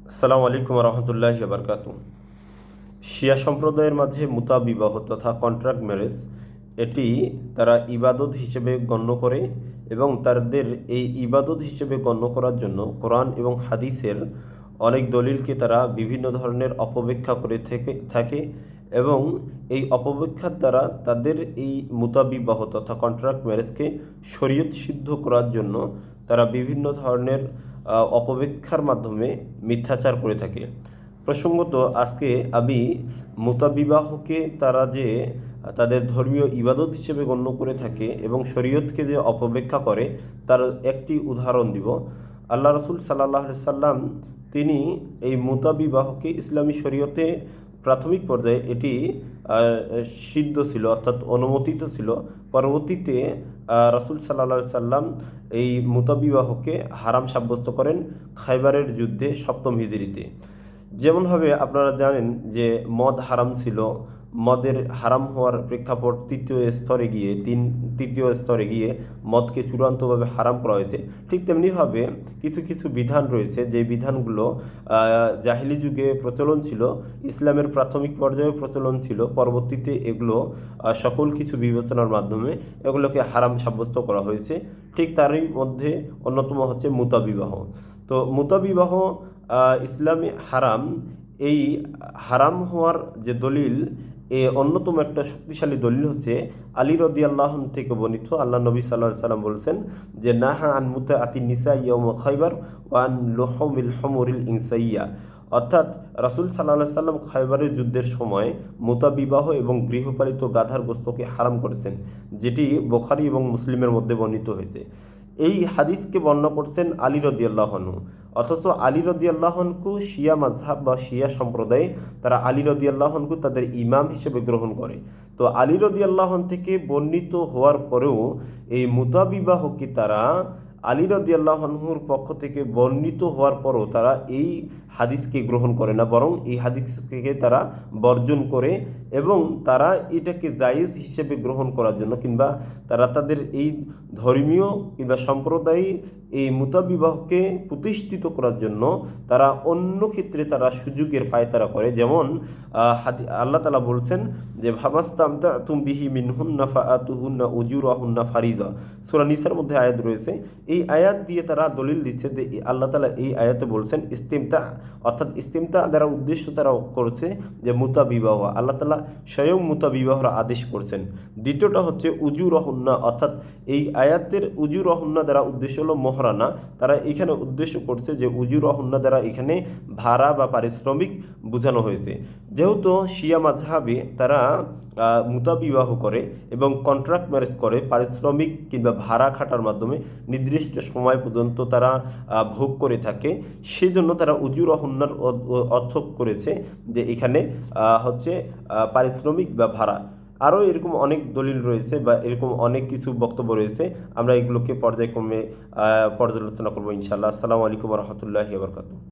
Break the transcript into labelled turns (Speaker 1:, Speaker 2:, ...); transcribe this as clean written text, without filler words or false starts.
Speaker 1: আসসালামু আলাইকুম রহমতুল্লাহি বারকাতু। শিয়া সম্প্রদায়ের মাঝে মুতা বিবাহ তথা কন্ট্রাক্ট ম্যারেজ এটি তারা ইবাদত হিসেবে গণ্য করে এবং তাদের এই ইবাদত হিসেবে গণ্য করার জন্য কোরআন এবং হাদিসের অনেক দলিলকে তারা বিভিন্ন ধরনের অপব্যাখ্যা করে থাকে এবং এই অপব্যাখ্যার দ্বারা তাদের এই মুতা বিবাহ তথা কন্ট্রাক্ট ম্যারেজকে শরীয়ত সিদ্ধ করার জন্য তারা বিভিন্ন ধরনের অপব্যাখ্যার মাধ্যমে মিথ্যাচার করে থাকে। প্রসঙ্গত আজকে আমি মুতাবিবাহকে তারা যে তাদের ধর্মীয় ইবাদত হিসেবে গণ্য করে থাকে এবং শরীয়তকে যে অপব্যাখ্যা করে তার একটি উদাহরণ দিব। আল্লাহ রসুল সাল্লাহ সাল্লাম তিনি এই মুতাবিবাহকে ইসলামী শরীয়তে প্রাথমিক পর্যায়ে এটি সিদ্ধ ছিল অর্থাৎ অনুমোদিত ছিল। পরবর্তীতে রাসূল সাল্লাল্লাহু সাল্লাম এই মুতাবিবাহকে হারাম সাব্যস্ত করেন খায়বারের যুদ্ধে 7ম হিজরিতে। যেমনভাবে আপনারা জানেন যে মদ হারাম ছিল, মদের হারাম হওয়ার প্রেক্ষাপট তৃতীয় স্তরে গিয়ে মদকে চূড়ান্তভাবে হারাম করা হয়েছে। ঠিক তেমনিভাবে কিছু কিছু বিধান রয়েছে যে বিধানগুলো জাহিলি যুগে প্রচলন ছিল, ইসলামের প্রাথমিক পর্যায়ে প্রচলন ছিল, পরবর্তীতে এগুলো সকল কিছু বিবেচনার মাধ্যমে এগুলোকে হারাম সাব্যস্ত করা হয়েছে। ঠিক তারই মধ্যে অন্যতম হচ্ছে মুতাবিবাহ। তো মুতাবিবাহ ইসলামে হারাম। এই হারাম হওয়ার যে দলিল, অন্যতম একটা শক্তিশালী দলিল হচ্ছে আলী রাদিয়াল্লাহু আনহু থেকে বর্ণিত। আল্লাহ নবী সাল্লাল্লাহু আলাইহি সাল্লাম বলেছেন যে নাহা আন মুতাআতিন নিসা ইয়াউম খায়বার ওয়া আন লুহুমিল হুমুরিল ইনসাইয়া। অর্থাৎ রাসূল সাল্লাল্লাহু আলাইহি সাল্লাম খায়বারের যুদ্ধের সময় মুতাবিবাহ এবং গৃহপালিত গাধার গোশতকে হারাম করেছেন, যেটি বুখারী এবং মুসলিমের মধ্যে বর্ণিত হয়েছে। এই হাদিসকে বর্ণনা করছেন আলী রাদিয়াল্লাহু আনহু। অথচ আলী রাদিয়াল্লাহু আনহু শিয়া মাযহাব বা শিয়া সম্প্রদায়, তারা আলী রাদিয়াল্লাহু আনহু তাদের ইমাম হিসেবে গ্রহণ করে। তো আলী রাদিয়াল্লাহু আনহু থেকে বর্ণিত হওয়ার পরেও এই মুতাবিবাহকে তারা আলী রাদিয়াল্লাহু আনহুর পক্ষ থেকে বর্ণিত হওয়ার পরও তারা এই হাদিসকে গ্রহণ করে না, বরং এই হাদিসকে তারা বর্জন করে এবং তারা এটাকে জায়েজ হিসেবে গ্রহণ করার জন্য কিংবা তারা তাদের এই ধর্মীয় কিংবা সম্প্রদায় এই মুতাবিবাহকে প্রতিষ্ঠিত করার জন্য তারা অন্য ক্ষেত্রে তারা সুযোগের পায়তারা করে। যেমন আল্লাহ তাআলা বলছেন যে ফামাস্তামতাতুম বিহি মিনহুন্না ফাআতুহুন্না উজুরাহুন্না ফারিজা। সূরা নিসার মধ্যে আয়াত রয়েছে। এই আয়াত দিয়ে তারা দলিল দিচ্ছে যে আল্লাহ তাআলা এই আয়াতে বলছেন ইস্তিমতা, অর্থাৎ ইস্তিমতা দ্বারা উদ্দেশ্য তারা করছে যে মুতাবিবাহ, আল্লাহ তাআলা স্বয়ং মুতাবিবাহর আদেশ করছেন। দ্বিতীয়টা হচ্ছে উজুরাহুন্না, অর্থাৎ এই আয়াতের উজুরাহুন্না দ্বারা উদ্দেশ্য হলো মোহরানা। তারা এখানে উদ্দেশ্য করছে যে উজুরাহুন্না দ্বারা এখানে ভাড়া বা পারিশ্রমিক বোঝানো হয়েছে। যেহেতু শিয়া মাযহাবে তারা মুতাবিবাহ করে এবং কন্ট্রাক্ট ম্যারেজ করে পারিশ্রমিক কিংবা ভাড়া খাটার মাধ্যমে নির্দিষ্ট সময় পর্যন্ত তারা ভোগ করে থাকে, সেজন্য তারা উজুরাহুন্নার অর্থ করেছে যে এখানে হচ্ছে পারিশ্রমিক বা ভাড়া। আরও এরকম অনেক দলিল রয়েছে বা এরকম অনেক কিছু বক্তব্য রয়েছে, আমরা এগুলোকে পর্যায়ক্রমে পর্যালোচনা করবো ইনশাআল্লাহ। আসসালামু আলাইকুম রহমতুল্লাহি ওয়া বারাকাতুহু।